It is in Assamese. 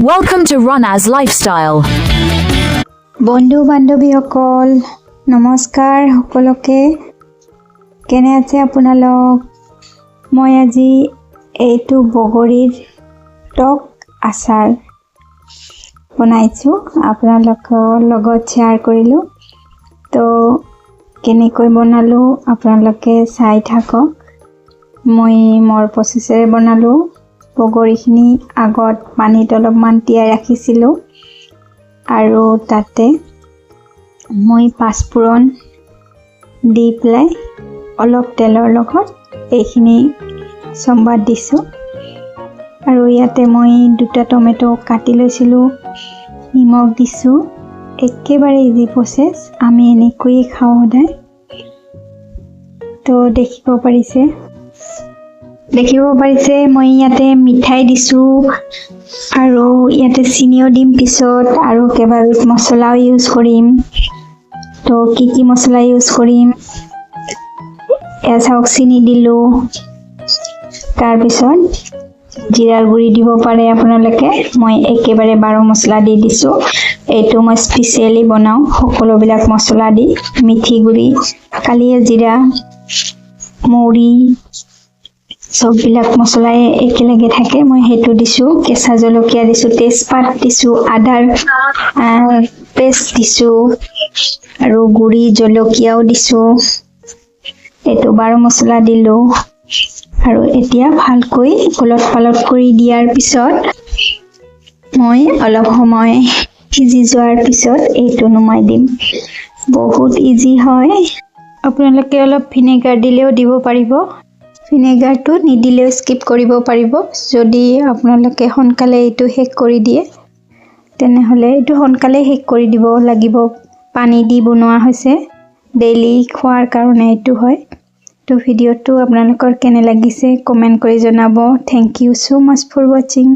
Welcome to Rana's Lifestyle. বন্ধু বান্ধৱীসকল নমস্কাৰ সকলোকে কেনে আছে আপোনালোক মই আজি এইটো বগৰীৰ টক আচাৰ বনাইছো আপোনালোকৰ লগত শ্বেয়াৰ কৰিলো তো কেনেকৈ বনালো আপোনালোকে চাই থাকক মই মোৰ প্ৰচেছেৰে বনালো বগৰীখিনি আগত পানীত অলপমান তিয়াই ৰাখিছিলো আৰু তাতে মই পাঁচফোৰণ দি পেলাই অলপ তেলৰ লগত এইখিনি সম্বাদ দিছো আৰু ইয়াতে মই দুটা টমেটো কাটি লৈছিলো নিমখ দিছো একেবাৰে ইজি প্ৰসেস আমি এনেকৈ খাওঁ সদায় তো দেখিব পাৰিছে মই ইয়াতে মিঠাই দিছো আৰু ইয়াতে চিনিও দিম পিছত আৰু কেইবাবিধ মছলাও ইউজ কৰিম তো কি মছলা ইউজ কৰিম এচাওক চিনি দিলো তাৰ পিছত জিৰাৰ গুৰি দিব পাৰে আপোনালোকে মই একেবাৰে 12 মছলা দি দিছো এইটো মই স্পেশালি বনাও সকলোবিলাক মছলা দি মিঠি গুৰি কালিয়া জিৰা মৌৰি সববিলাক মছলাই একেলগে থাকে মই হেতু দিছো কেঁচা জলকীয়া দিছো তেজপাত দিছো আদাৰ পেষ্ট দিছো আৰু গুৰি জলকীয়াও দিছো এটো 12 মছলা দিলো আৰু এতিয়া ভালকৈ কলত কৰি দিয়াৰ পিছত মই অলপ সময় সিজি যোৱাৰ পিছত এইটো নমাই দিম বহুত ইজি হয় আপোনালোকে অলপ ভিনেগাৰ দিলেও দিব পাৰিব ভিনেগাৰটো নিদিলেও স্কিপ কৰিব পাৰিব যদি আপোনালোকে সোনকালে এইটো শেষ কৰি দিয়ে তেনেহলে এইটো সোনকালে শেষ কৰি দিব লাগিব পানী দি বনোৱা হৈছে ডেইলি খোৱাৰ কাৰণে এইটো হয় তো ভিডিওটো আপোনালোকৰ কেনে লাগিছে কমেন্ট কৰি জনাব thank you so much for watching